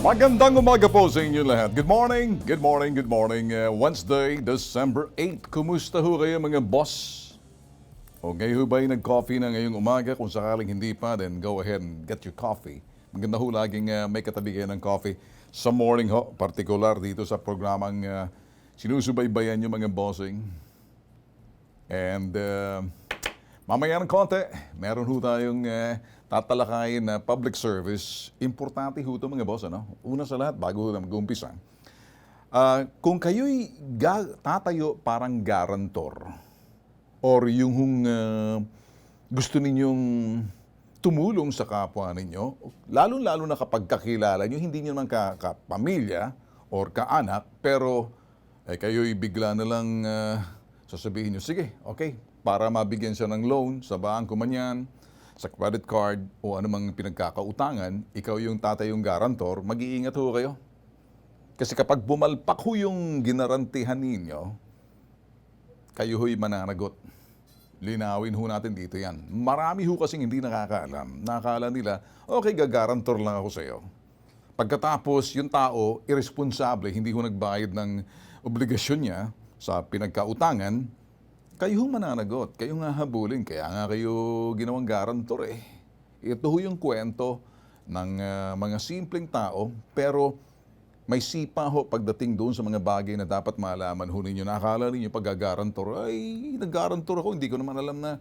Magandang umaga po sa inyo lahat. Good morning, good morning, good morning. Wednesday, December 8. Kumusta ho kayo mga boss? O kayo ba'y nag-coffee na ngayong umaga? Kung sakaling hindi pa, then go ahead and get your coffee. Maganda ho laging may katabi kayo ng coffee sa morning ho, partikular dito sa programang sinusubaybayan yung mga bossing. And mamaya ng konti, meron ho tayong tatalakayin na public service. Importante ho ito mga boss, ano? Una sa lahat, bago ho na mag-umpisa. Kung kayo'y tatayo parang garantor, or yung gusto ninyong tumulong sa kapwa ninyo, lalo-lalo na kapag kakilala nyo, hindi nyo naman kapamilya or kaanak, pero kayo'y bigla na lang sasabihin nyo, sige, okay, para mabigyan siya ng loan sa bangko man yan, sa credit card o anumang pinagkakautangan, ikaw yung tatayong garantor, mag-iingat ho kayo. Kasi kapag bumalpak ho yung ginarantihan ninyo, kayo ho'y mananagot. Linawin ho natin dito yan. Marami ho kasing hindi nakakaalam. Nakakala nila, okay, gagarantor lang ako sa iyo. Pagkatapos, yung tao, irresponsable, hindi ho nagbayad ng obligasyon niya sa pinagkautangan, kayo ho mananagot, kayo nga habulin, kaya nga kayo ginawang garantor eh. Ito ho yung kwento ng mga simpleng tao, pero may sipa ho pagdating doon sa mga bagay na dapat malaman ho ninyo. Nakakala ninyo pag-garantor, ay nag-garantor ako, hindi ko naman alam na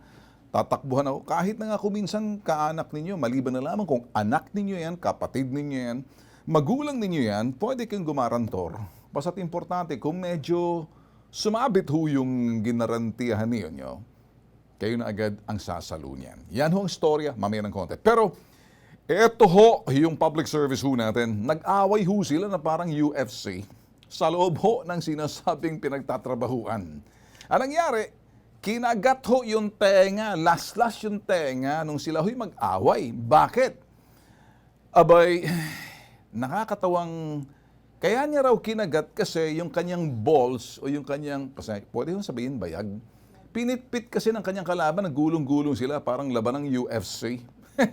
tatakbuhan ako. Kahit na nga kung minsan kaanak ninyo, maliban na lamang kung anak ninyo yan, kapatid ninyo yan, magulang ninyo yan, pwede kayong gumarantor. Basta't importante, kung medyo sumabit ho yung ginarantiyahan ninyo, kayo na agad ang sasalo niyan. Yan ho ang storya, mamaya ng konti. Pero, eto ho, yung public service ho natin, nag-away ho sila na parang UFC sa loob ho ng sinasabing pinagtatrabahuan. Ang nangyari, kinagat ho yung tenga, las-las yung tenga nung sila ho'y mag-away. Bakit? Abay, nakakatawang, kaya niya raw kinagat kasi yung kanyang balls o yung kanyang, kasi pwede ho sabihin bayag, pinitpit kasi ng kanyang kalaban, nagulong-gulong sila, parang laban ng UFC.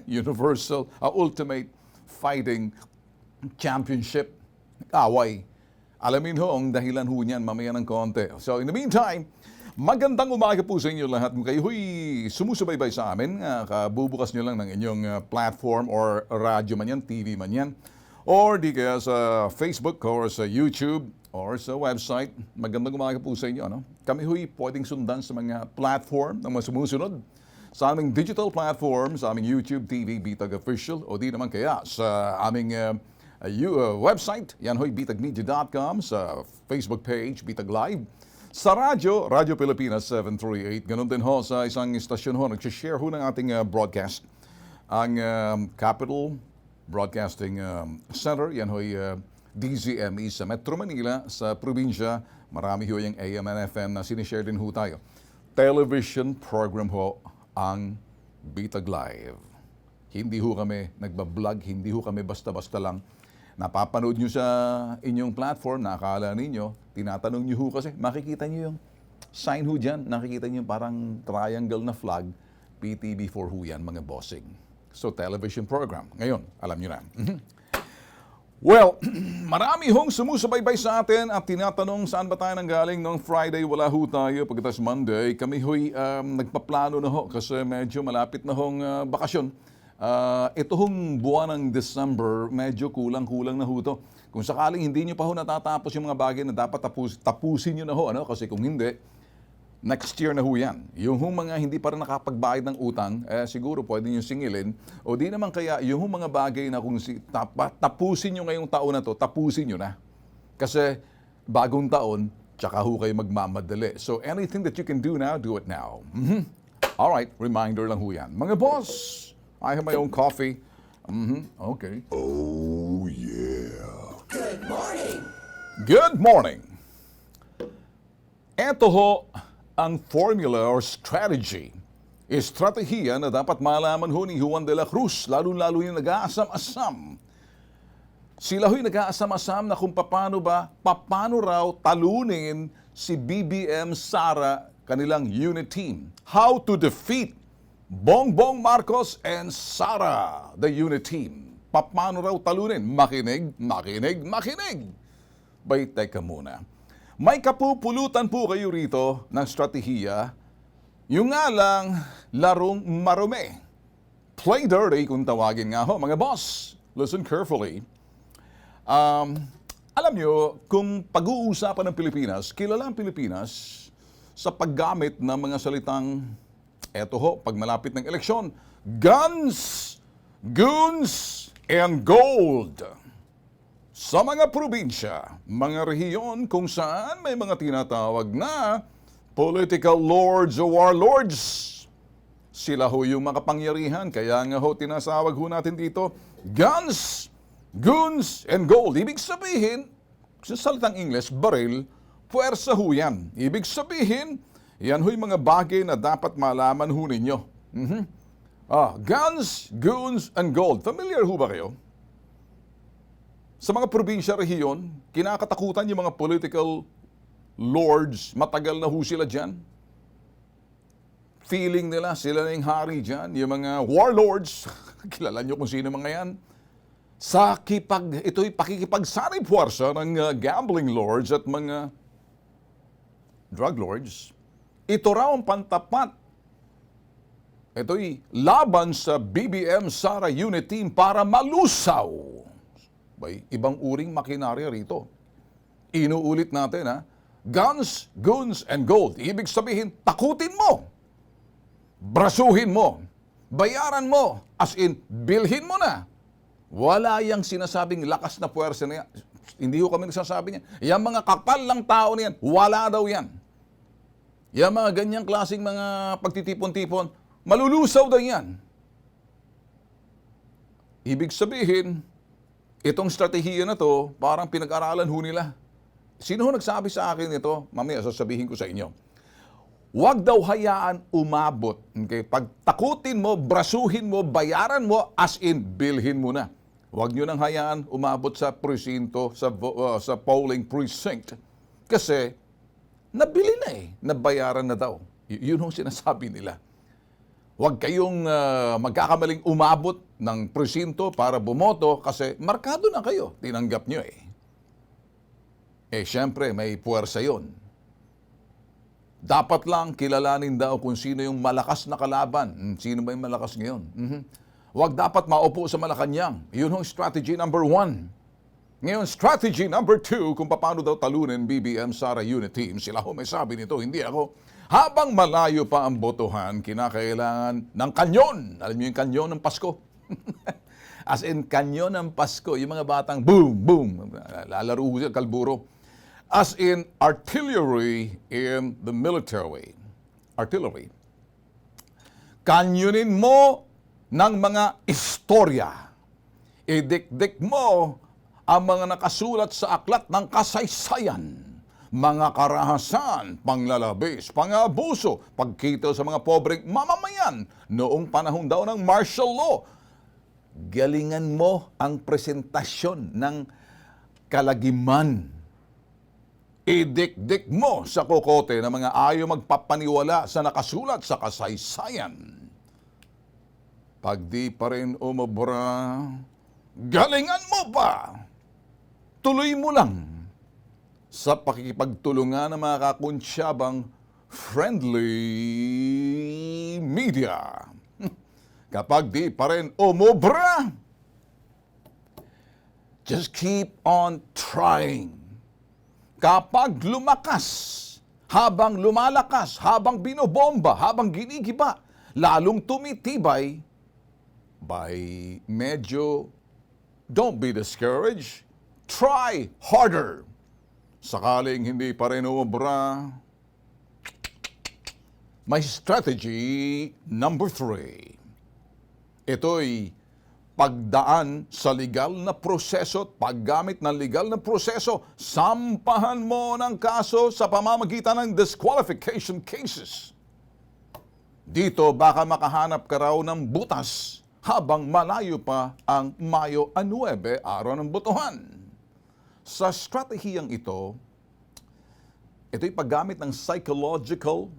Universal, Ultimate Fighting Championship. Away. Alamin ho ang dahilan ho niyan mamaya ng konti. So in the meantime, magandang umaga po sa inyo lahat. Kung kayo ho'y sumusubaybay sa amin, kabubukas nyo lang ng inyong platform or radyo man yan, TV man yan, or di kaya sa Facebook or sa YouTube or sa website, magandang umaga po sa inyo. Ano? Kami ho'y pwedeng sundan sa mga platform na mga sumusunod sa aming digital platform, sa aming YouTube TV, Bitag Official, o di naman kaya sa aming website, yan ho'y bitagmedia.com, sa Facebook page, Bitag Live, sa radyo, Radyo Pilipinas 738, ganun din ho sa isang istasyon ho, nag-share ho ng ating broadcast, ang Capital Broadcasting Center, yan ho'y DZME sa Metro Manila, sa probinsya, marami ho yung AM and FM na sinishare din ho tayo. Television program ho, ang Bitag Live. Hindi ho kami nagbablog, hindi ho kami basta-basta lang. Napapanood nyo sa inyong platform, nakakala ninyo, tinatanong nyo ho kasi, makikita nyo yung sign ho dyan, nakikita nyo parang triangle na flag, PTV4 ho yan, mga bossing. So, television program. Ngayon, alam nyo na. Well, marami hong sumusubaybay sa atin at tinatanong saan ba tayo nanggaling noong Friday, wala ho tayo. Pagkatapos Monday, kami ho'y nagpaplano na ho kasi medyo malapit na hong bakasyon. Ito hong buwan ng December, medyo kulang-kulang na ho to. Kung sakaling hindi nyo pa ho natatapos yung mga bagay na dapat tapusin nyo na ho, ano? Kasi kung hindi, next year na ho yan. Yung mga hindi pa rin nakapagbayad ng utang, siguro pwede nyo singilin. O di naman kaya, yung mga bagay na kung tapusin nyo ngayong taon na to, tapusin nyo na. Kasi bagong taon, tsaka ho kayo magmamadali. So anything that you can do now, do it now. Alright, reminder lang ho yan. Mga boss, I have my own coffee. Okay. Oh yeah. Good morning! Good morning! Eto ho, ang formula or strategy, estratehiya na dapat malaman ho ni Juan de la Cruz, lalo-lalo yung nag-aasam-asam. Sila ho'y nag-aasam-asam na kung paano raw talunin si BBM Sara, kanilang unit team. How to defeat Bongbong Marcos and Sara, the unit team. Paano raw talunin? Makinig, makinig, makinig! Bay, teka muna. May kapupulutan po kayo rito ng strategiya. Yung nga lang, larong marumi. Play dirty kung tawagin nga ho, mga boss. Listen carefully. Alam nyo, kung pag-uusapan ng Pilipinas, kilala ang Pilipinas sa paggamit ng mga salitang, eto ho, pag malapit ng eleksyon, guns, goons, and gold. Sa mga probinsya, mga rehiyon kung saan may mga tinatawag na political lords o warlords. Sila ho yung makapangyarihan, kaya nga ho tinasawag ho natin dito, guns, goons, and gold. Ibig sabihin, sa salitang English, baril, puwersa ho yan. Ibig sabihin, yan ho yung mga bagay na dapat malaman ho ninyo. Guns, goons, and gold. Familiar ho ba kayo? Sa mga probinsya, rehiyon, kinakatakutan yung mga political lords. Matagal na ho sila dyan. Feeling nila, sila na yung hari dyan. Yung mga warlords, kilala nyo kung sino mga yan. Ito'y pakikipagsari puwersa ng gambling lords at mga drug lords. Ito raw ang pantapat. Ito'y laban sa BBM Sara Unit Team para malusaw. May ibang uring makinarya rito. Inuulit natin ha. Guns, goons, and gold. Ibig sabihin, takutin mo. Brasuhin mo. Bayaran mo. As in, bilhin mo na. Wala yang sinasabing lakas na puwersa na yan. Hindi ko kami nagsasabi niyan. Yung mga kapal lang tao na yan, wala daw yan. Yung mga ganyang klaseng mga pagtitipon-tipon, malulusaw daw yan. Ibig sabihin, itong strategiya na to, parang pinag-aralan ho nila. Sino ho nagsabi sa akin ito? Mamaya sasabihin ko sa inyo. Huwag daw hayaan umabot. Okay? Pag takutin mo, brasuhin mo, bayaran mo, as in, bilhin mo na. Huwag nyo nang hayaan umabot sa presinto, sa polling precinct. Kasi, nabili na nabayaran na daw. Yun ang sinasabi nila. Huwag kayong magkakamaling umabot ng presinto para bumoto kasi markado na kayo. Tinanggap nyo syempre, may puwersa yun. Dapat lang kilalanin daw kung sino yung malakas na kalaban. Sino ba yung malakas ngayon? Huwag dapat maupo sa Malacanang. Yun yung strategy number 1. Ngayon, strategy number 2, kung paano daw talunin BBM Sara Unit Team. Sila ho may sabi nito, hindi ako. Habang malayo pa ang botohan, kinakailangan ng kanyon. Alam niyo yung kanyon ng Pasko? As in, kanyon ng Pasko. Yung mga batang boom, boom. Lalaro siya, kalburo. As in, artillery in the military. Artillery. Kanyonin mo ng mga istorya. Idikdik mo ang mga nakasulat sa aklat ng kasaysayan. Mga karahasan, panglalabis, pangabuso, pagkita sa mga pobreng mamamayan noong panahon daw ng martial law. Galingan mo ang presentasyon ng kalagiman. Idikdik mo sa kokote ng mga ayaw magpapaniwala sa nakasulat sa kasaysayan. Pag di pa rin umubra, galingan mo pa! Tuloy mo lang sa pakikipagtulungan ng mga kakunsyabang friendly media. Kapag di pa rin umubra, just keep on trying. Kapag lumakas, habang lumalakas, habang binobomba, habang ginigiba, lalong tumitibay, medyo don't be discouraged. Try harder. Sakaling hindi pa rin umubra, may strategy number 3. Ito'y pagdaan sa legal na proseso at paggamit ng legal na proseso. Sampahan mo ng kaso sa pamamagitan ng disqualification cases. Dito baka makahanap ka raw ng butas habang malayo pa ang Mayo 9, araw ng botohan. Sa stratehiyang ito'y paggamit ng psychological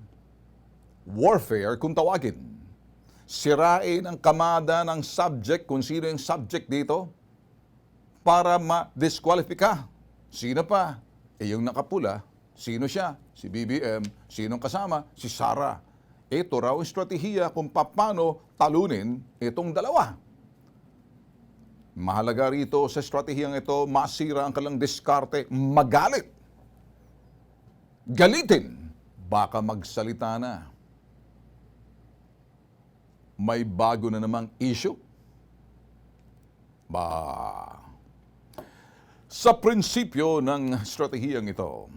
warfare kung tawagin. sirain ang kamada ng subject, kung sino yung subject dito, para ma-disqualify. Sino pa? Yung nakapula, sino siya? Si BBM. Sinong kasama? Si Sara. Ito raw ang estratehiya kung paano talunin itong dalawa. Mahalaga rito sa estratehiyang ito, masira ang kalang diskarte, magalit. Galitin, baka magsalita na. May bago na namang issue. Sa prinsipyo ng estratehiyang ito,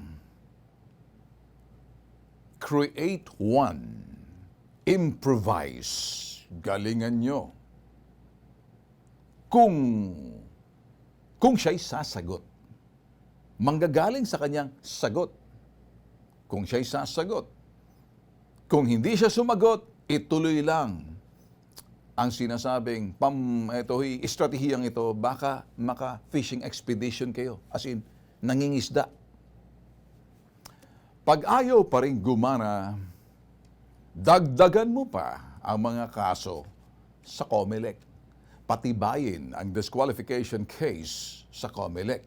create one, improvise, galingan nyo. Kung siya'y sasagot, manggagaling sa kanyang sagot. Kung siya'y sasagot. Kung hindi siya sumagot, ituloy lang ang sinasabing estratehiyang ito, baka maka-fishing expedition kayo. As in, nangingisda. Pag ayaw pa rin gumana, dagdagan mo pa ang mga kaso sa COMELEC. Patibayin ang disqualification case sa COMELEC.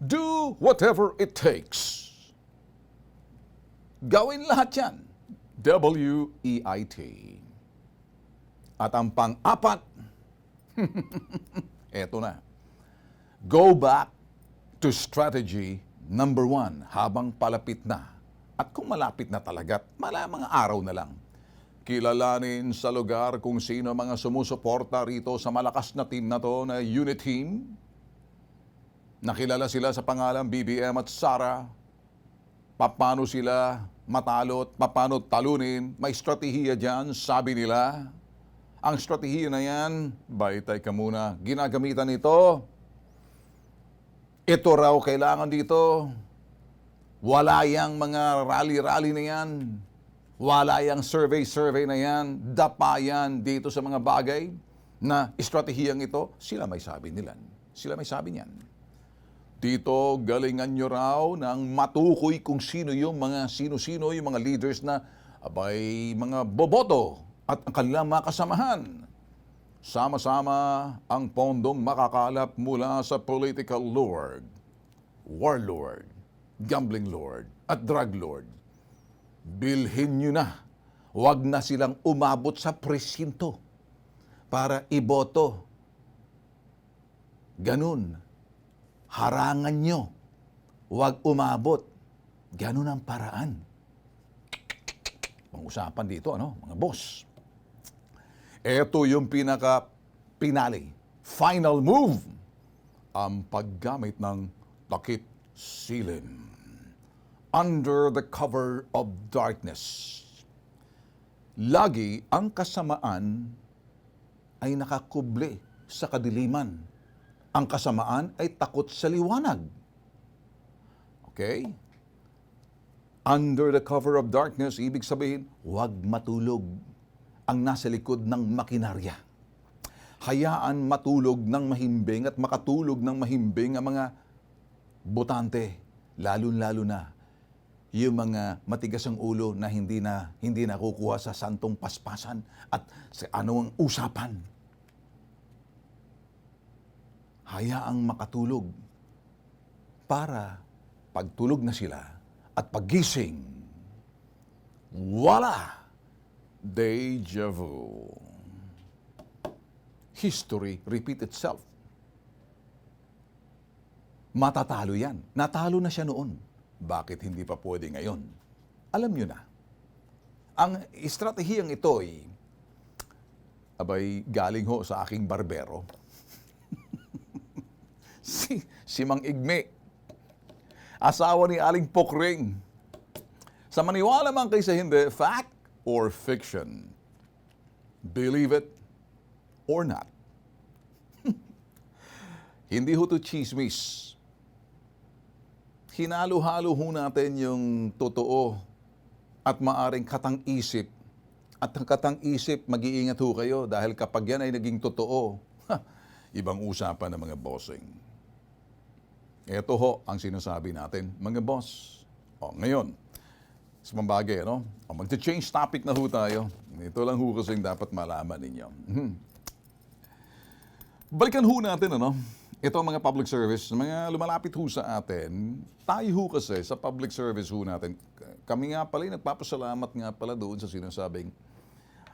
Do whatever it takes. Gawin lahat yan. WEIT. At ang pang-apat, eto na. Go back to strategy number 1 habang palapit na. At kung malapit na talaga, mga araw na lang. Kilalanin sa lugar kung sino mga sumusuporta rito sa malakas na team na to na unit team. Nakilala sila sa pangalang BBM at Sara. Paano sila matalo at paano talunin? May estratehiya dyan, sabi nila. Ang estratehiya na yan, teka muna, ginagamitan ito. Ito raw kailangan dito. Wala yang mga rally-rally na yan. Wala yang survey na yan. Dapa yan dito sa mga bagay na estratehiyang ito. Sila may sabi nila. Sila may sabi niyan. Dito, galingan nyo raw ng matukoy kung sino yung mga leaders na mga boboto at ang kanilang mga kasamahan. Sama-sama ang pondong makakalap mula sa political lord, warlord, gambling lord, at drug lord. Bilhin nyo na. Huwag na silang umabot sa presinto para iboto. Ganun. Harangan nyo. Huwag umabot. Ganun ang paraan. Pang-usapan dito, mga boss. Ito yung pinaka-pinali. Final move. Ang paggamit ng takip silim. Under the cover of darkness. Lagi ang kasamaan ay nakakubli sa kadiliman. Ang kasamaan ay takot sa liwanag. Okay? Under the cover of darkness, ibig sabihin, huwag matulog ang nasa likod ng makinarya. Hayaan matulog ng mahimbing at makatulog ng mahimbing ang mga botante, lalo-lalo na yung mga matigas ang ulo na hindi na kukuha sa santong paspasan at sa anong usapan. Hayaang makatulog para pagtulog na sila at paggising, wala! Deja vu. History repeat itself. Matatalo yan. Natalo na siya noon. Bakit hindi pa pwede ngayon? Alam nyo na. Ang estratehiyang ito ay galing ho sa aking barbero. si Mang Igme, asawa ni Aling Pokring. Sa maniwala man kayo sa hindi, fact or fiction, believe it or not. Hindi ho to chismis. Hinalo-halo ho natin yung totoo at maaring katang-isip. At ang katang-isip, mag-iingat ho kayo dahil kapag yan ay naging totoo, ibang usapan ng mga bossing. Ito ho ang sinasabi natin, mga boss. Ngayon, sa mga bagay, mag-change topic na ho tayo. Ito lang ho kasing dapat malaman ninyo. Balikan ho natin, ano? Ito ang mga public service, mga lumalapit ho sa atin. Tayo ho kasi sa public service ho natin, kami nga pala, nagpapasalamat nga pala doon sa sinasabing,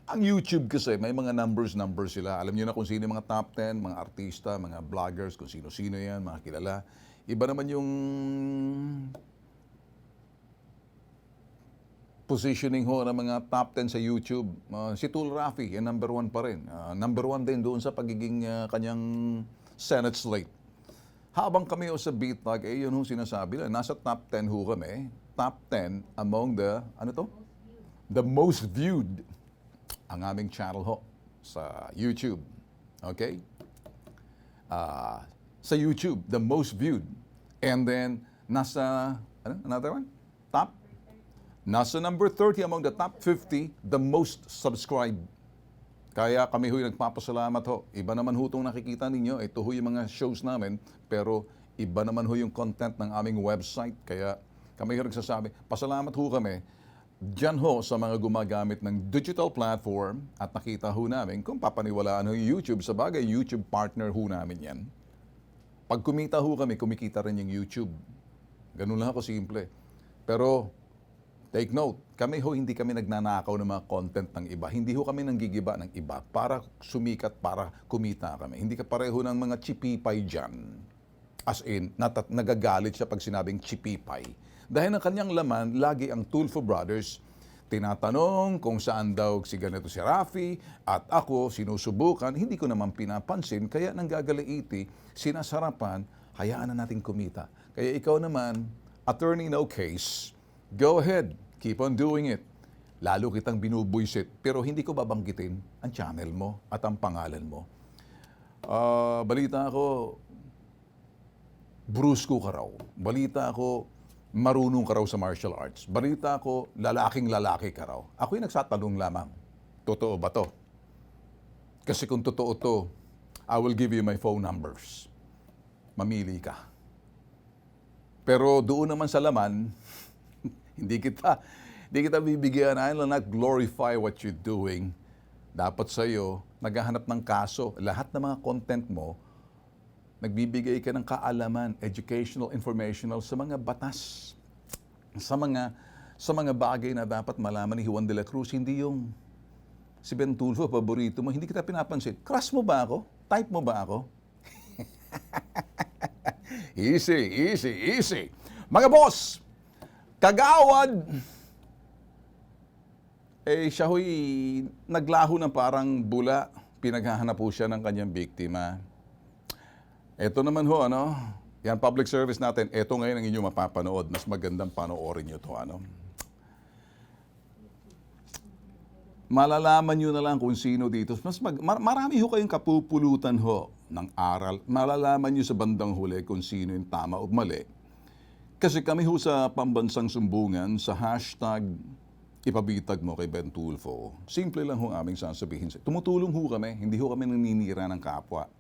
ang YouTube kasi may mga numbers sila. Alam niyo na kung sino yung mga top 10, mga artista, mga vloggers, kung sino-sino yan, mga kilala. Iba naman yung positioning ho ng mga top 10 sa YouTube. Si Tul Rafi, yan number 1 pa rin. Number 1 din doon sa pagiging kanyang Senate slate. Habang kami ho sa BTAG, yun ho sinasabi lang, nasa top 10 ho kami. Top 10 among the, ano to? The most viewed ang aming channel ho sa YouTube. Okay? Sa YouTube, the most viewed. And then, nasa, another one? Top? Nasa number 30 among the top 50, the most subscribed. Kaya kami ho'y nagpapasalamat ho. Iba naman ho itong nakikita ninyo. Ito ho yung mga shows namin. Pero iba naman ho yung content ng aming website. Kaya kami ho nagsasabi, pasalamat ho kami diyan ho sa mga gumagamit ng digital platform at nakita ho namin kung papaniwalaan ho yung YouTube. Sa bagay, YouTube partner ho namin yan. Pag kumita ho kami, kumikita rin yung YouTube. Ganun lang ako simple. Pero take note, kami ho hindi kami nagnanakaw ng mga content ng iba. Hindi ho kami nanggigiba ng iba para sumikat, para kumita kami. Hindi ka pareho ng mga chipipay dyan. As in, nagagalit siya pag sinabing chipipay. Dahil ang kanyang laman, lagi ang Tulfo Brothers. Tinatanong kung saan daw si ganito si Rafi at ako sinusubukan. Hindi ko naman pinapansin, kaya nanggagalaiti, sinasarapan, hayaan na natin kumita. Kaya ikaw naman, attorney no case, go ahead, keep on doing it. Lalo kitang binubuisit, pero hindi ko babanggitin ang channel mo at ang pangalan mo. Balita ako, brusko ka raw. Balita ako, marunong ka raw sa martial arts. Balita ko, lalaking lalaki ka raw. Ako'y nagsatanong lamang, totoo ba to? Kasi kung totoo to, I will give you my phone numbers. Mamili ka. Pero doon naman sa laman, hindi kita bibigyan. I will not glorify what you're doing. Dapat sa'yo, naghahanap ng kaso. Lahat ng mga content mo, nagbibigay ka ng kaalaman, educational, informational sa mga batas, sa mga bagay na dapat malaman ni Juan de la Cruz. Hindi yung si Ben Tulfo, paborito mo, hindi kita pinapansin. Crush mo ba ako? Type mo ba ako? Easy. Mga boss, kagawad, siya ho'y naglaho ng parang bula. Pinaghahanap po siya ng kanyang biktima. Ito naman ho, yan public service natin. Ito ngayon ang inyong mapapanood. Mas magandang panoorin nyo to, Malalaman nyo na lang kung sino dito. Marami ho kayong kapupulutan ho ng aral. Malalaman nyo sa bandang huli kung sino yung tama o mali. Kasi kami ho sa pambansang sumbungan, sa hashtag ipabitag mo kay Ben Tulfo. Simple lang ho aming sasabihin. Tumutulong ho kami, hindi ho kami naninira ng kapwa.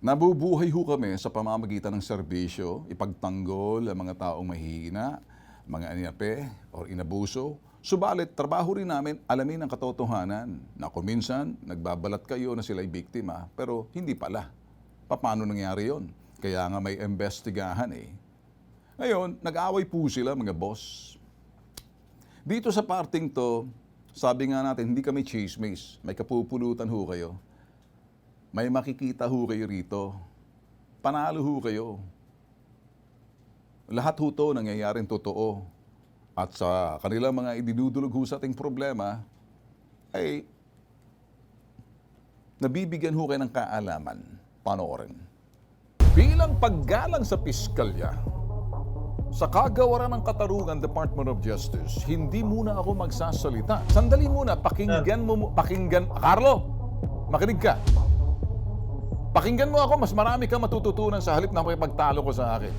Nabubuhay ho kami sa pamamagitan ng serbisyo, ipagtanggol ang mga taong mahihina, mga aniape o inabuso. Subalit, trabaho rin namin alamin ang katotohanan na kung minsan nagbabalat kayo na sila'y biktima, pero hindi pala. Paano nangyari yon? Kaya nga may investigahan Ngayon, nag-away po sila mga boss. Dito sa parting to, sabi nga natin, hindi kami chismis, may kapupulutan ho kayo. May makikita ho kayo rito. Panalo ho kayo. Lahat ho to nangyayaring totoo. At sa kanilang mga idinudulog ho sa ating problema, ay nabibigyan ho kayo ng kaalaman. Panoorin. Bilang paggalang sa piskalya, sa kagawaran ng katarungan Department of Justice, hindi muna ako magsasalita. Sandali muna, pakinggan. Carlo, makinig ka. Pakinggan mo ako, mas marami kang matututunan sa halip na makipagtalo ko sa akin.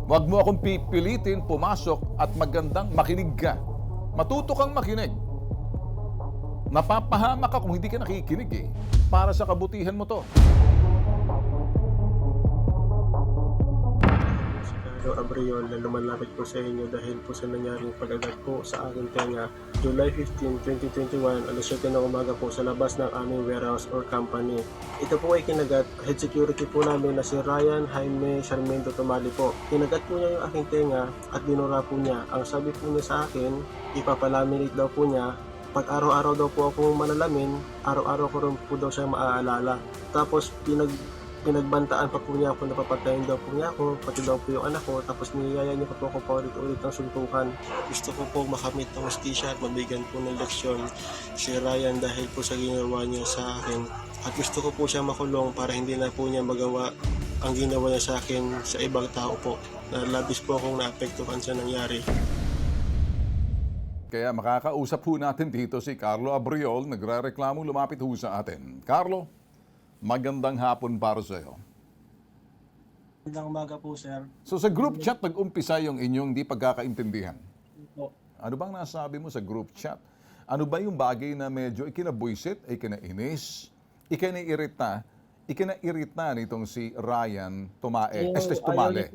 Huwag mo akong pipilitin, pumasok at magandang makinig ka. Matuto kang makinig. Napapahamak ka kung hindi ka nakikinig Para sa kabutihan mo to. Carlo Abriol na lumalapit po sa inyo dahil po sa nangyaring pag-agat po sa aking tenga July 15, 2021, alas 7 ng umaga po sa labas ng aming warehouse or company. Ito po ay kinagat head security po namin na si Ryan Jaime Sarmiento Tumali po. Kinagat po niya yung aking tenga at dinura po niya. Ang sabi po niya sa akin, ipapalaminate daw po niya. Pag araw-araw daw po akong manalamin, araw-araw ko rin po daw siya maaalala. Tapos pinagbantaan pa po niya ako, napapatayin daw po niya ako, pati daw po yung anak ko, tapos niyaya niya pa po ako paulit-ulit ng suntukan. Gusto ko po makamit ng hustisya at mabigyan po ng leksyon si Ryan dahil po sa ginawa niya sa akin. At gusto ko po siya makulong para hindi na po niya magawa ang ginawa niya sa akin sa ibang tao po. Na labis po akong naapektuhan sa nangyari. Kaya makakausap po natin dito si Carlo Abriol, nagre-reklamo lumapit ho sa atin. Carlo, magandang hapon para sa iyo. Magandang umaga po, sir. So sa group chat nag-umpisa yung inyong di pagkakaintindihan. Po. Ano bang nasabi mo sa group chat? Ano ba yung bagay na medyo ikinabuisit, ikinainis, ikinairita nitong si Ryan Tumale?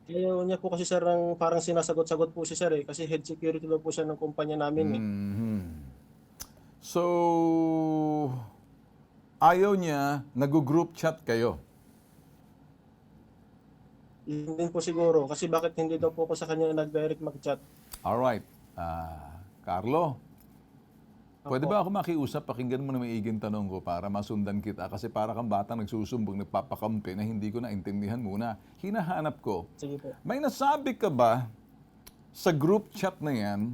Ayaw niya po kasi, sir, ng parang sinasagot-sagot po si sir kasi head security daw po siya ng kumpanya namin So, ayaw niya, nag-group chat kayo. Yun din po siguro kasi bakit hindi daw po ako sa kanya nag-direct mag-chat. Alright. Carlo, pwede ba ako makiusap? Pakinggan mo na maiging tanong ko para masundan kita. Kasi para kang bata nagsusumbong, nagpapakampi na hindi ko naintindihan muna. Hinahanap ko, Sige po. may nasabi ka ba sa group chat na yan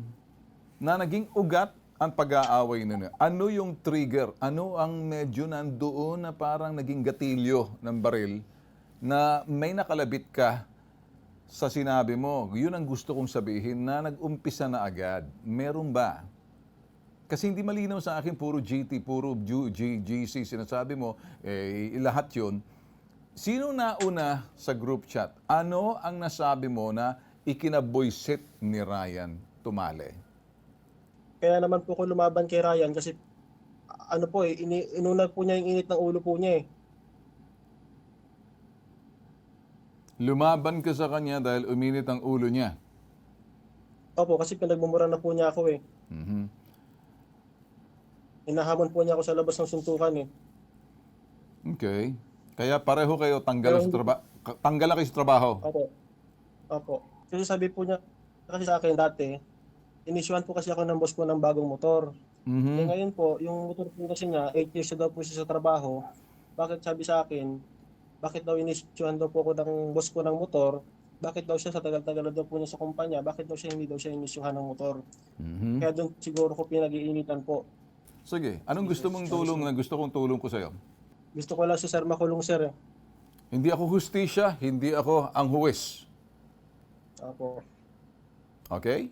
na naging ugat ang pag-aaway ninyo? Ano yung trigger? Ano ang medyo nandoon na parang naging gatilyo ng baril na may nakalabit ka sa sinabi mo? Yun ang gusto kong sabihin na nag-umpisa na agad. Meron ba? Kasi hindi malinaw sa akin, puro GT, puro GC, sinasabi mo, lahat yun. Sino nauna sa group chat? Ano ang nasabi mo na ikinaboysit ni Ryan Tumale? Kaya naman po ko lumaban kay Ryan kasi ano po inuna po niya yung init ng ulo po niya Lumaban ka sa kanya dahil uminit ang ulo niya. Opo, kasi pinagmumura na po niya ako Hinahamon po niya ako sa labas ng suntukan Okay. Kaya pareho kayo tanggalan kayo sa trabaho. Opo. Opo. Kasi sabi po niya kasi sa akin dati, inisyuhan po kasi ako ng boss ko ng bagong motor. Eh ngayon po, yung motor po kasi niya, 8 years na daw po siya sa trabaho. Bakit sabi sa akin, bakit daw inisyuhan daw po ako ng boss ko ng motor? Bakit daw siya sa tagal-tagal daw po niya sa kumpanya? Bakit daw siya hindi daw siya inisyuhan ng motor? Kaya doon siguro ko pinag-iinitan po. Sige, anong gusto mong tulong na gusto kong tulong ko sa'yo? Gusto ko lang si sir makulong, sir. Hindi ako hustisya, hindi ako ang huwes. Opo. Okay?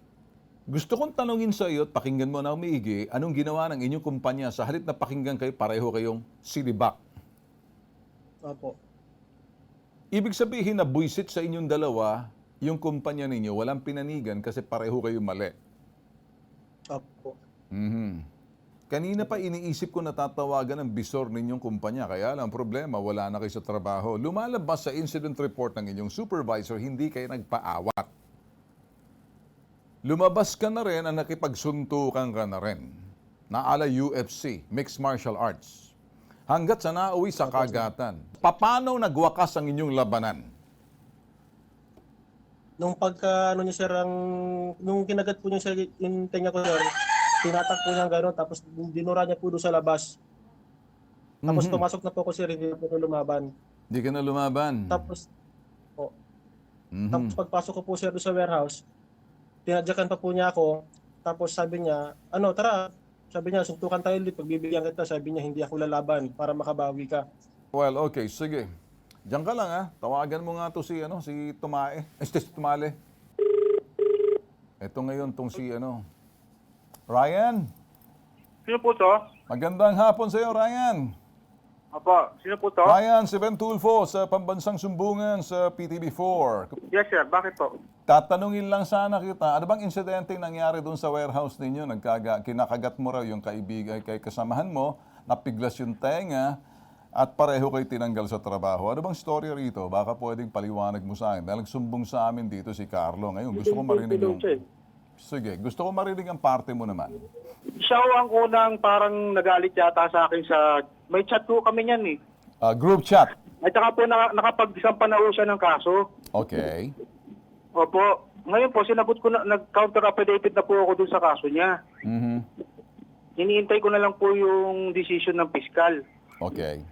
Gusto kong tanungin sa iyo at pakinggan mo na umiigi, anong ginawa ng inyong kumpanya sa halip na pakinggan kayo, pareho kayong silibak. Opo. Ibig sabihin na buisit sa inyong dalawa, yung kumpanya ninyo, walang pinanigan kasi pareho kayong mali. Opo. Kanina pa iniisip ko na tatawagan ng bisor ninyong kumpanya, kaya lang problema, wala na kayo sa trabaho. Lumalabas sa incident report ng inyong supervisor, hindi kayo nagpaawat. Lumabas ka na rin ang nakipagsuntukan ka na rin, na ala UFC, Mixed Martial Arts. Hanggat sa nauwi sa kagatan. Paano nagwakas ang inyong labanan? Nung niya sir, nung kinagat po niya sa yung tenga ko, sir, tinatak po niya gano'n, tapos dinura niya po doon sa labas. Tapos pumasok na po ako, sir, hindi na po ako lumaban. Hindi ka na lumaban. Tapos pagpasok ko po, sir, doon sa warehouse, tinadyakan pa po niya ako, tapos sabi niya, tara, sabi niya, suntukan tayo ulit, pagbibigyan kita, sabi niya, hindi ako lalaban para makabawi ka. Well, okay, sige. Diyan ka lang tawagan mo nga to si Tumale. Ito ngayon tong si Ryan. Sino po to? Magandang hapon sa iyo, Ryan. Apa, sino po to? Ryan, si Ben Tulfo sa Pambansang Sumbungan sa PTV4. Yes sir, bakit po? Tatanungin lang sana kita, ano bang insidente nangyari doon sa warehouse ninyo? Kinakagat mo raw yung kaibigan, kay kasamahan mo, napiglas yung tenga, at pareho kayo tinanggal sa trabaho. Ano bang story rito? Baka pwedeng paliwanag mo sa akin. Dahil nagsumbong sa amin dito si Carlo. Ngayon, gusto ko marinig yung... Sige, gusto ko marinig ang parte mo naman. Siya ho ang unang parang nagalit yata sa akin sa... May chat po kami niyan eh. Group chat. At saka po nakapag-isampa na ho siya ng kaso. Okay. Opo. Ngayon po, sinagot ko na, nag-counter affidavit na po ako dun sa kaso niya. Mhm. Iniintay ko na lang po yung decision ng piskal. Okay.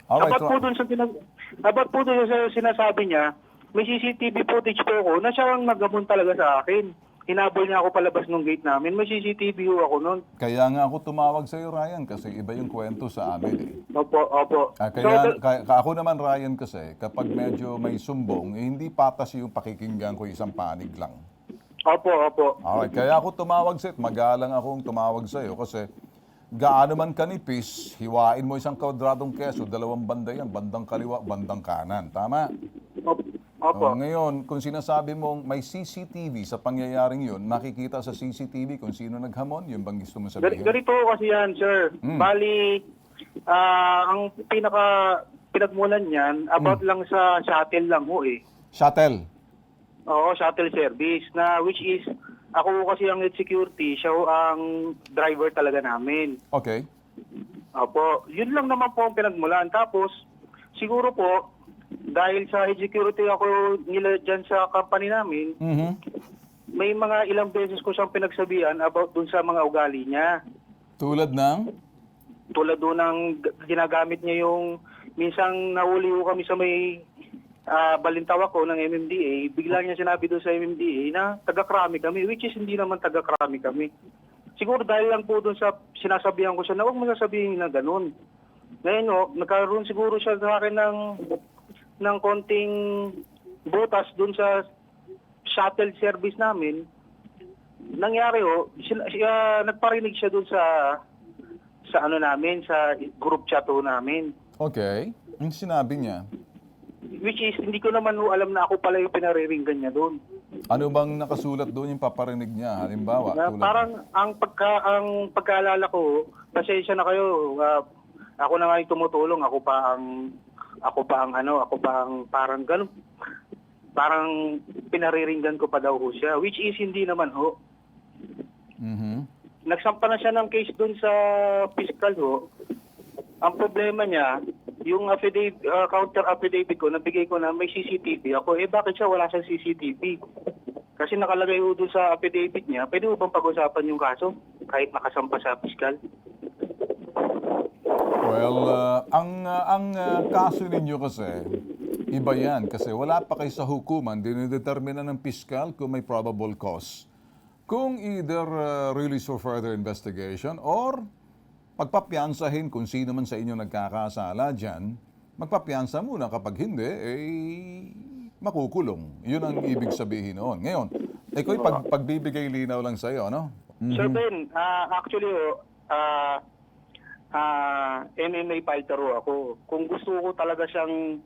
Alright. Dapat po dun sa sinasabi niya, may CCTV footage po ako na siya ang naggamon talaga sa akin. Hinabol niya ako palabas ng gate namin. May CCTV ho ako nun. Kaya nga ako tumawag sa iyo, Ryan, kasi iba yung kwento sa amin eh. Opo. Kaya ako naman, Ryan, kasi kapag medyo may sumbong, hindi patas yung pakikinggan ko, isang panig lang. Opo. Alright, kaya ako tumawag sa iyo, magalang akong tumawag sa iyo kasi gaano man kanipis, hiwain mo isang kwadradong keso, dalawang banda yan, bandang kaliwa, bandang kanan. Tama? Opo. Ngayon, kung sinasabi mong may CCTV sa pangyayaring yun, makikita sa CCTV kung sino naghamon, yun bang gusto mo sabihin? Ganito kasi yan, sir. Bali, ang pinagmulan niyan, about lang sa shuttle lang ho eh. Shuttle. Oo, shuttle service na which is ako kasi ang head security, siya ho ang driver talaga namin. Okay. Opo, yun lang naman po ang pinagmulan. Tapos, siguro po, dahil sa head security ako nila dyan sa company namin, Mhm. may mga ilang beses ko siyang pinagsabihan about dun sa mga ugali niya. Tulad ng? Tulad doon ng ginagamit niya yung, minsang nahuli ko kami sa may balintawak ko ng MMDA, bigla niya sinabi doon sa MMDA na taga-krami kami, which is hindi naman taga-krami kami. Siguro dahil lang po doon sa sinasabihan ko siya na huwag mo sasabihin na ganun. Ngayon, nagkaroon siguro siya sa akin ng konting butas doon sa shuttle service namin. Nangyari nagparinig siya doon sa ano namin, sa group chat namin. Okay. Ang sinabi niya? Which is, hindi ko naman alam na ako pala yung pinariringgan niya doon. Ano bang nakasulat doon yung paparinig niya? Halimbawa, Na tulad parang ang pagkaalala ko, pasensya na kayo, ako na nga yung tumutulong, ako pa ang parang ganun, parang pinariringgan ko pa daw ho siya, which is hindi naman ho. Mhm. Nagsampa na siya ng case doon sa fiscal ho. Ang problema niya, yung counter affidavit ko, nabigay ko na may CCTV ako. Bakit siya wala siyang CCTV? Kasi nakalagay ho doon sa affidavit niya, pwede mo bang pag-usapan yung kaso kahit nakasampa sa fiscal? Well, ang kaso ninyo kasi, iba yan. Kasi wala pa kayo sa hukuman, dinidetermina ng piskal kung may probable cause. Kung either release for further investigation or pagpapiansahin kung sino man sa inyo nagkakasala dyan, magpapiansa muna. Kapag hindi, makukulong. Yun ang ibig sabihin noon. Ngayon, ikaw pagbibigay linaw lang sa'yo, ano? Sir Ben, actually, MMA fighter ako. Kung gusto ko talaga siyang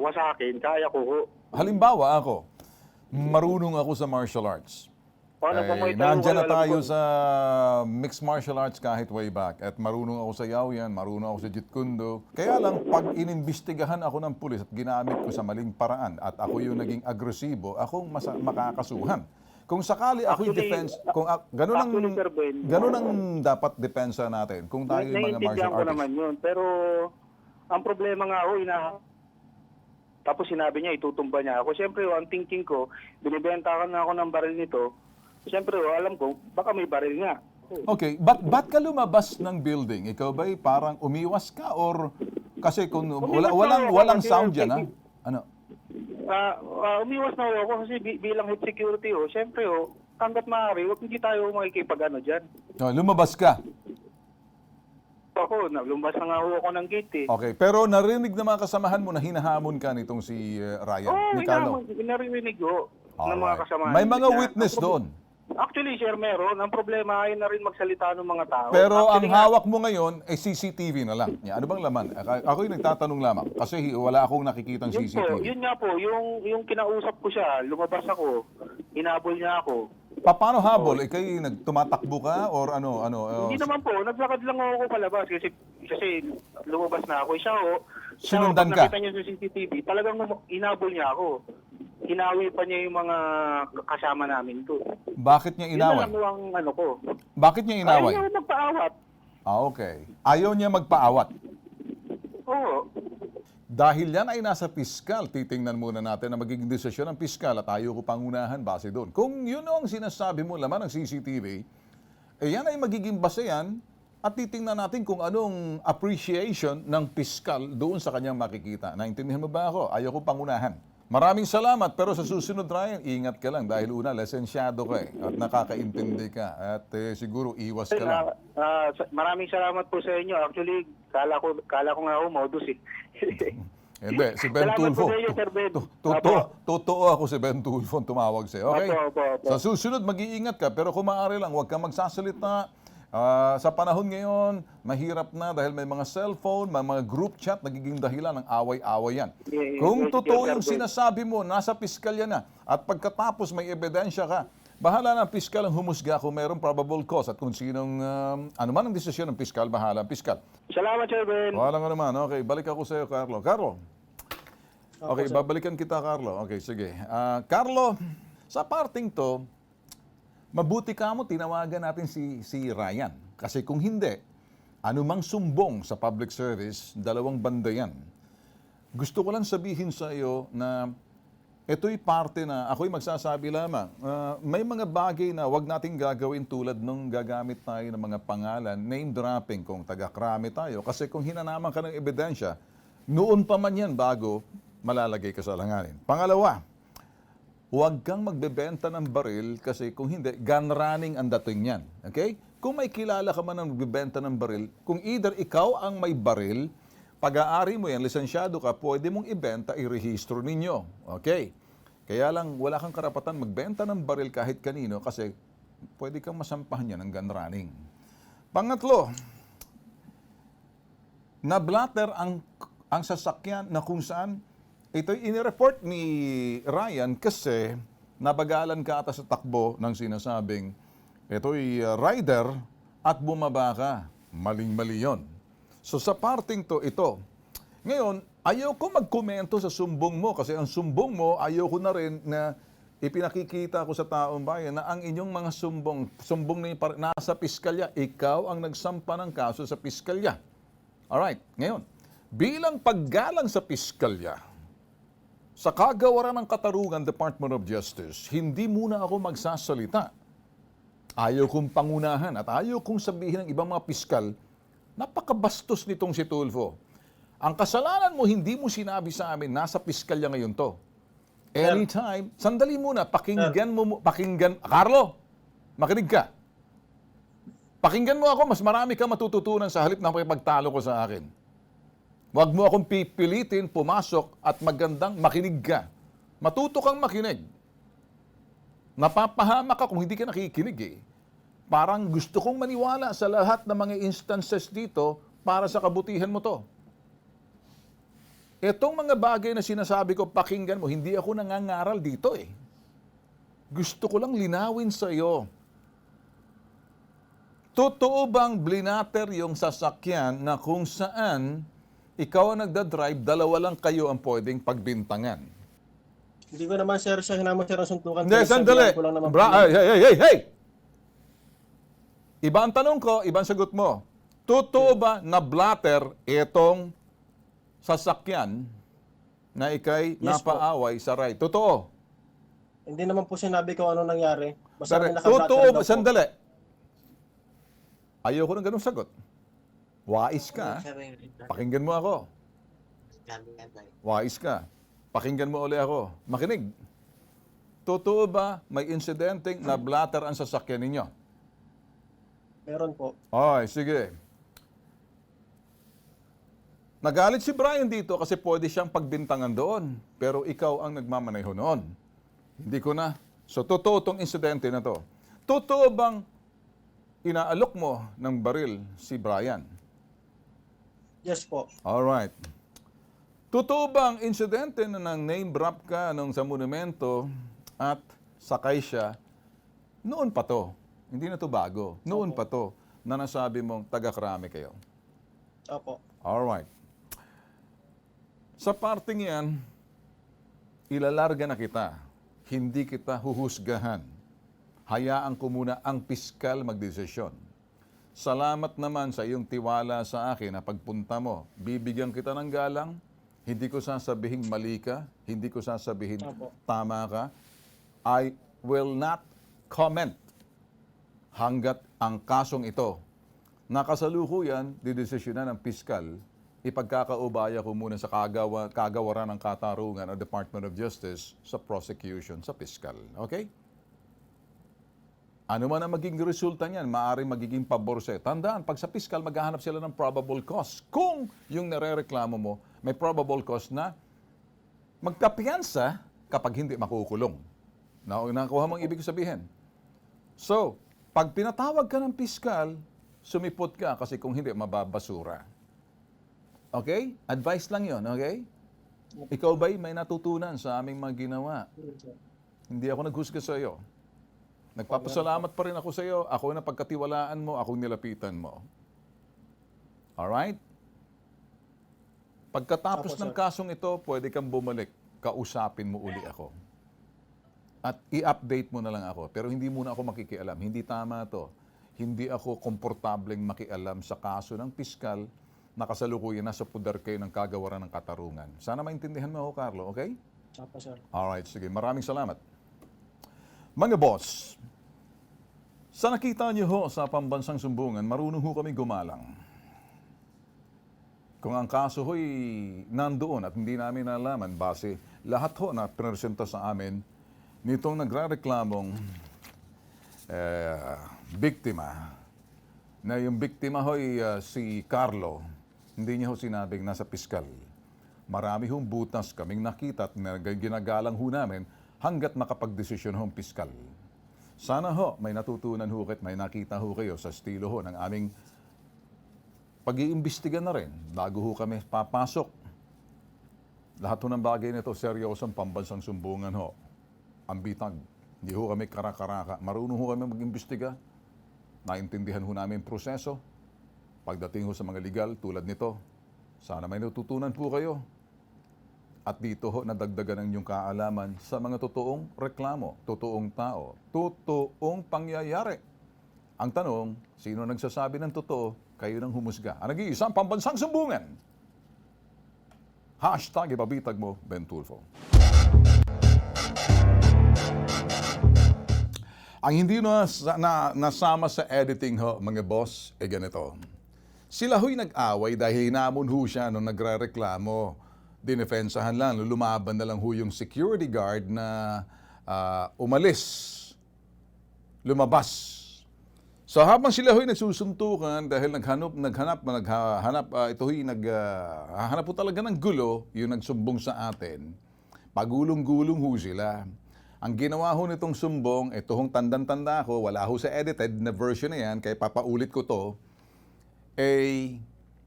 wasakin, kaya ko ho. Halimbawa ako, marunong ako sa martial arts. Nandiyan na tayo sa mixed martial arts kahit way back. At marunong ako sa yaoyan, marunong ako sa jeet kune do. Kaya lang, pag inimbestigahan ako ng pulis at ginamit ko sa maling paraan at ako yung naging agresibo, akong makakasuhan. Kung sakali ako'y defense, ganun ang dapat depensa natin. Kung tayo yung mga martial Naiintindihan ko artists. naman yun. Pero, ang problema nga ho, tapos sinabi niya, itutumba niya ako. Siyempre, ang thinking ko, binibentakan na ako ng baril nito. Siyempre, alam ko, baka may baril nga. Okay, ba't ka lumabas ng building? Ikaw ba'y parang umiwas ka or kasi kung walang sound diyan, ha? Ano? Umiwas na ako kasi bilang head security siyempre hanggat maaari, hindi tayo makikipag-ano diyan. No, lumabas ka. Ako, lumabas na nga ako ng gate eh. Okay, pero narinig na mga kasamahan mo na hinahamon ka nitong si Ryan, ni Carlo. Narinig ko ng mga Alright. kasamahan. May mga witness doon. Actually, sir, meron. Ang problema ay na rin magsalita ng mga tao. Pero ang Actually, hawak mo ngayon ay CCTV na lang. Ano bang laman? Ako'y nagtatanong lamang kasi wala akong nakikitang CCTV. Yun nga po, yung kinausap ko siya, lumabas ako, inabol niya ako. Paano habol? Ikay nagtumatakbo ka or ano? Hindi naman po, naglakad lang ako palabas kasi lumabas na ako. Sinundan pag ka? nakita niyo sa CCTV, talagang inabol niya ako. Hinawi pa niya yung mga kasama namin to. Bakit niya Yun na inaway? lang ang ano ko. Bakit niya inaway? Ayaw niya magpaawat. Okay. Ayaw niya magpaawat. Oo. Dahil yan ay nasa piskal, titingnan muna natin na magiging desisyon ng piskal at ayaw ko pangunahan base doon. Kung yun ang sinasabi mo laman ng CCTV, yan ay magiging basehan at titingnan natin kung anong appreciation ng piskal doon sa kanyang makikita. Naintindihan mo ba ako? Ayaw ko pangunahan. Maraming salamat, pero sa susunod, Ryan, ingat ka lang dahil una, lisensyado ka at nakakaintindi ka at siguro iwas ka lang. Maraming salamat po sa inyo. Actually, kala ko nga ako modus eh. Hindi, si Ben Salamat Tulfo. po sa inyo, Sir Ben. Totoo ako si Ben Tulfo ang tumawag sa'yo. Okay? Opo. Sa susunod, mag-iingat ka. Pero kung maaari lang, huwag kang magsasalita. Sa panahon ngayon, mahirap na dahil may mga cellphone, may mga group chat, nagiging dahilan ng away-away yan. Kung totoo yung sinasabi mo, nasa piskalya na, at pagkatapos may ebidensya ka, bahala na ang piskal ang humusga kung mayroong probable cause at kung sinong, ano man ang desisyon ng piskal, bahala ang piskal. Salamat, Sir Ben. Wala nga naman. Okay, balik ako sa iyo, Carlo. Carlo. Okay, babalikan kita, Carlo. Okay, sige. Carlo, sa parting to, mabuti ka mo, tinawagan natin si Ryan. Kasi kung hindi, anumang sumbong sa public service, dalawang banda yan. Gusto ko lang sabihin sa iyo na ito'y parte na, ako'y magsasabi lamang, may mga bagay na wag nating gagawin tulad nung gagamit tayo ng mga pangalan, name dropping kung taga-krami tayo. Kasi kung hinanaman ka ng ebidensya, noon pa man yan bago malalagay ka sa alanganin. Pangalawa, huwag kang magbebenta ng baril kasi kung hindi, gun running ang dating yan. Okay? Kung may kilala ka man ng magbebenta ng baril, kung either ikaw ang may baril, pag-aari mo yan, lisensyado ka, pwede mong ibenta, irehistro ninyo. Okay? Kaya lang, wala kang karapatan magbenta ng baril kahit kanino kasi pwede kang masampahan yan ng gun running. Pangatlo, na-blatter ang sasakyan na kung saan ito'y inireport ni Ryan kasi nabagalan ka ata sa takbo ng sinasabing ito'y rider at bumaba ka. Maling-mali yun. So sa parting to, ito. Ngayon, ayaw ko magkomento sa sumbong mo kasi ang sumbong mo, ayaw ko na rin na ipinakikita ko sa taong bayan na ang inyong mga sumbong na nasa piskalya, ikaw ang nagsampa ng kaso sa piskalya. Alright, ngayon, bilang paggalang sa piskalya, sa kagawaran ng katarungan, Department of Justice, hindi muna ako magsasalita. Ayaw kong pangunahan at ayaw kong sabihin ng ibang mga piskal, napakabastos nitong si Tulfo. Ang kasalanan mo, hindi mo sinabi sa amin, nasa piskalya ngayon to. Anytime, sandali muna, Carlo, makinig ka. Pakinggan mo ako, mas marami ka matututunan sa halip na makipagtalo ko sa akin. Huwag mo akong pipilitin, pumasok at magandang makinig ka. Matuto kang makinig. Napapahamak ka kung hindi ka nakikinig eh. Parang gusto kong maniwala sa lahat ng mga instances dito para sa kabutihan mo to. Itong mga bagay na sinasabi ko, pakinggan mo, hindi ako nangangaral dito eh. Gusto ko lang linawin sa iyo. Totoo bang blinater yung sasakyan na kung saan ikaw ang nagdadrive, dalawa lang kayo ang pwedeng pagbintangan? Hindi ko naman, sir, siya hinamon, sir, ang suntukan. Hindi, sandali. Ko lang naman Hey! Iba ang tanong ko, iba ang sagot mo. Totoo ba na blatter itong sasakyan na ikay Yes, napaaway sa right? Totoo. Hindi naman po sinabi ko ano nangyari. Basta Pero, may naka-blatter totoo daw ba? po. Sandali. Ayoko ng ganung sagot. Wais ka. Pakinggan mo ako. Wais ka. Pakinggan mo uli ako. Makinig. Totoo ba may insidenteng na blatter ang sasakyan ninyo? Meron po. Ay, sige. Nagalit si Brian dito kasi pwede siyang pagbintangan doon. Pero ikaw ang nagmamaneho noon. Hindi ko na. So, totoo tong insidente na to. Totoo bang inaalok mo ng baril si Brian? Yes po. Alright. Totoo bang insidente na nang name drop ka nung sa monumento at sakay siya, Noon pa to. Hindi na to bago. Noon pa to na nasabi mong taga-krami kayo. Opo. Alright. Sa parting yan, ilalarga na kita. Hindi kita huhusgahan. Hayaan ko muna ang piskal magdesisyon. Salamat naman sa iyong tiwala sa akin na pagpunta mo, bibigyan kita ng galang, hindi ko sasabihin mali ka, hindi ko sasabihin tama ka. I will not comment hanggat ang kasong ito nakasalukuyan, didesisyonan ng piskal, ipagkakaubaya ko muna sa kagawaran ng katarungan ng Department of Justice sa prosecution sa piskal. Okay? Ano man ang magiging resulta niyan, maaaring magiging pabor sa'yo. Tandaan, pag sa piskal, maghahanap sila ng probable cause. Kung yung nare-reklamo mo, may probable cause na magkapiyansa kapag hindi makukulong. Nakuha mong ibig sabihin. So, pag pinatawag ka ng piskal, sumipot ka kasi kung hindi, mababasura. Okay? Advice lang yon, okay? Ikaw ba'y may natutunan sa aming mga ginawa? Hindi ako naghusga sa iyo. Nagpapasalamat pa rin ako sa iyo. Ako na pagkatiwalaan mo, ako nilapitan mo. Alright? Pagkatapos ng kasong ito, pwede kang bumalik. Kausapin mo uli ako. At i-update mo na lang ako. Pero hindi muna ako makikialam. Hindi tama to. Hindi ako komportableng makialam sa kaso ng piskal na kasalukuyan na sa pudar kayo ng kagawaran ng katarungan. Sana maintindihan mo ako, Carlo, okay? Opo, sir. Alright, sige. Maraming salamat. Mga boss, sa nakita niyo ho sa pambansang sumbungan, marunong ho kami gumalang. Kung ang kaso ho'y nandoon at hindi namin nalaman, base lahat ho na presenta sa amin nitong nagre-reklamong biktima, na yung biktima ho'y si Carlo, hindi niya ho sinabing nasa piskal. Marami hong butas kaming nakita at ginagalang ho namin hanggat makapagdesisyon hong piskal. Sana ho, may natutunan ho at may nakita ho kayo sa estilo ho ng aming pag-iimbestiga na rin bago ho kami papasok. Lahat ho ng bagay nito, seryosong pambansang sumbungan ho. Ang bitag, hindi ho kami karakaraka. Marunong ho kami mag-imbestiga. Naintindihan ho namin proseso. Pagdating ho sa mga legal tulad nito, sana may natutunan po kayo. At dito ho, nadagdagan ang inyong kaalaman sa mga totoong reklamo, totoong tao, totoong pangyayari. Ang tanong, sino nagsasabi ng totoo, kayo nang humusga. Ang nag-iisang pambansang sumbungan. Hashtag ibabitag mo, Ben Tulfo. Ang hindi nasama sa editing ho, mga boss, ganito. Sila ho'y nag-away dahil hinamon ho siya nung nagre-reklamo. Dinefensahan lang, lumaban na lang ho yung security guard na umalis, lumabas. So habang sila ho'y nagsusuntukan dahil naghanap po talaga ng gulo, yung nagsumbong sa atin, pagulong-gulong ho sila. Ang ginawa ho nitong sumbong, ito hong tandang-tanda ko, wala ho sa edited na version na yan, kaya papaulit ko to,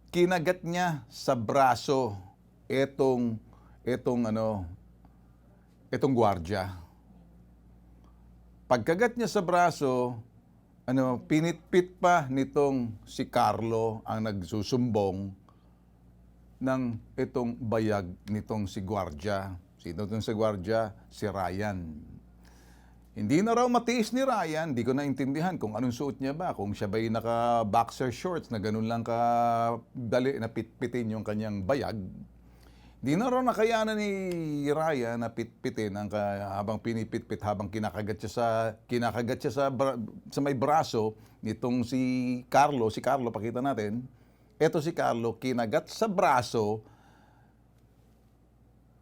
kinagat niya sa braso etong gwardiya. Pagkagat niya sa braso, pinitpit pa nitong si Carlo ang nagsusumbong ng itong bayag nitong si gwardiya. Sino itong si gwardiya? Si Ryan. Hindi na raw matiis ni Ryan, di ko naintindihan kung anong suot niya ba, kung siya ba'y naka-boxer shorts na ganun lang kadali na pitpitin yung kanyang bayag. Di na raw nakayanan ni Ryan na pitpitin habang pinipitpit, habang kinakagat siya sa may braso nitong si Carlo. Si Carlo, pakita natin. Ito si Carlo, kinagat sa braso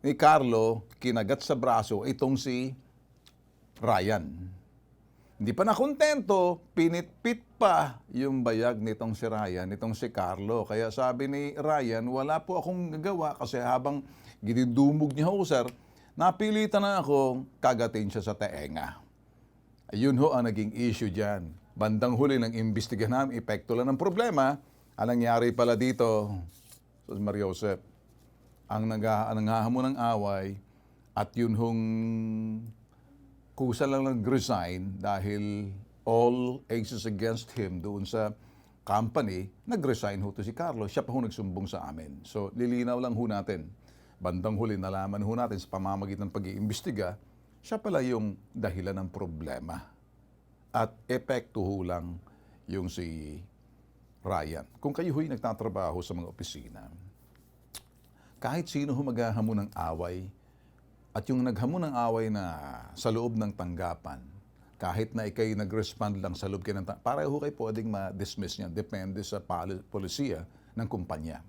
ni Carlo, kinagat sa braso itong si Ryan. Hindi pa nakontento, pinitpit pa yung bayag nitong si Ryan, nitong si Carlo. Kaya sabi ni Ryan, wala po akong gagawa kasi habang ginidumog niya ho, sir, napilitan na akong kagatin siya sa taenga. Ayun ho ang naging issue dyan. Bandang huli ng imbestigahan namin, epekto lang ng problema. Ang nangyari pala dito, Maria Josep, ang nanghahamon ng away at yun hong kusa lang nag-resign dahil all aces against him doon sa company, nag-resign ho to si Carlos. Siya pa ho nagsumbong sa amin. So, lilinaw lang ho natin. Bandang huli, nalaman ho natin sa pamamagitan ng pag-iimbestiga, siya pala yung dahilan ng problema. At epekto ho lang yung si Ryan. Kung kayo ho'y nagtatrabaho sa mga opisina, kahit sino ho maghahamon ng away, at yung naghamon ng away na sa loob ng tanggapan, kahit na ikay nag-respond lang sa loob kayo ng tanggapan, pareho kayo pwedeng ma-dismiss niyan. Depende sa polisiya ng kumpanya.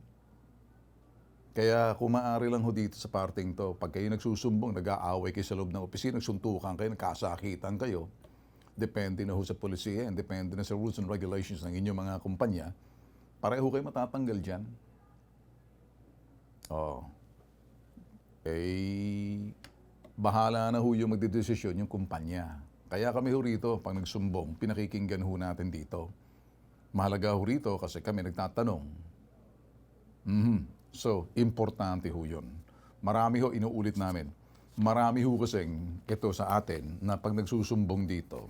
Kaya kung maaari lang ho dito sa parting to, pag kayo nagsusumbong, nag-aaway kayo sa loob ng opisina, nagsuntukan kayo, nagkasakitan kayo, depende na ho sa polisiya and depende na sa rules and regulations ng inyong mga kumpanya, pareho kayo matatanggal dyan. Oh. Bahala na ho yung magdedesisyon yung kumpanya. Kaya kami ho rito, pag nagsumbong, pinakikinggan ho natin dito. Mahalaga ho rito kasi kami nagtatanong. So, importante ho yun. Marami ho, inuulit namin. Marami ho kasing ito sa atin na pag nagsusumbong dito,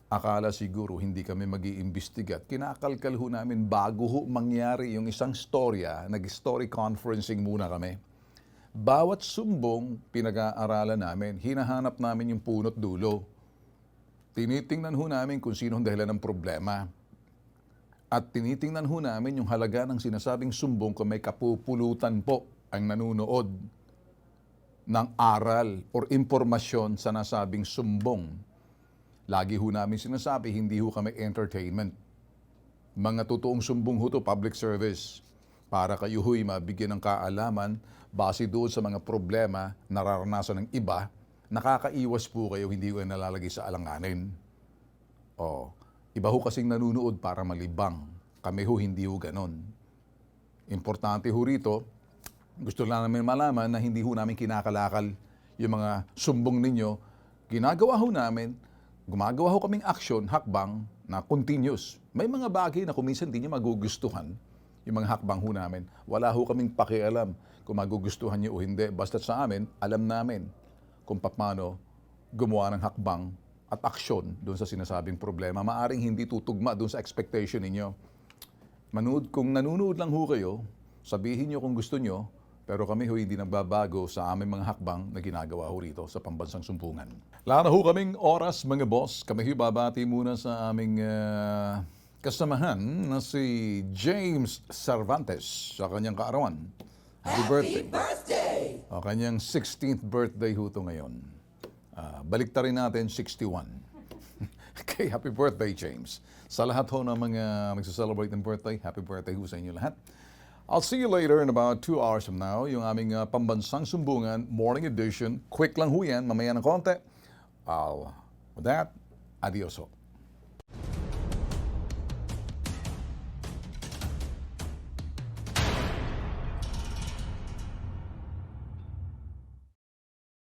akala siguro hindi kami mag-iimbestiga. Kinakalkal ho namin bago ho mangyari yung isang storya, nag-story conferencing muna kami. Bawat sumbong, pinag-aaralan namin, hinahanap namin yung punot dulo. Tinitingnan ho namin kung sino ang dahilan ng problema. At tinitingnan ho namin yung halaga ng sinasabing sumbong kung may kapupulutan po ang nanunood ng aral or impormasyon sa nasabing sumbong. Lagi ho namin sinasabi, hindi ho kami entertainment. Mga totoong sumbong ho to, public service. Para kayo ho'y mabigyan ng kaalaman base doon sa mga problema nararanasan ng iba, nakakaiwas po kayo, hindi ko nalalagay sa alanganin. Iba ho kasing nanunood para malibang. Kami ho, hindi ho ganon. Importante ho rito, gusto lang namin malaman na hindi ho namin kinakalakal yung mga sumbong ninyo. Ginagawa ho namin, gumagawa ho kaming action, hakbang na continuous. May mga bagay na kuminsan hindi nyo magugustuhan, yung mga hakbang ho namin. Wala ho kaming pakialam kung magugustuhan nyo o hindi. Basta sa amin, alam namin kung paano gumawa ng hakbang at aksyon doon sa sinasabing problema. Maaring hindi tutugma doon sa expectation ninyo. Kung nanonood lang ho kayo, sabihin nyo kung gusto nyo, pero kami ho hindi nagbabago sa aming mga hakbang na ginagawa ho rito sa pambansang sumpungan. Wala na ho kaming oras mga boss. Kami ho babati muna sa aming kasamahan na si James Cervantes sa kanyang kaarawan. Happy birthday! O kanyang 16th birthday ho to ngayon. Baliktarin natin 61. Okay, happy birthday James. Sa lahat ho ng mga magsa-celebrate ng birthday, happy birthday ho sa inyo lahat. I'll see you later in about 2 hours from now. Yung aming pambansang sumbungan, morning edition. Quick lang ho yan, mamaya ng konti. With that, adios ho.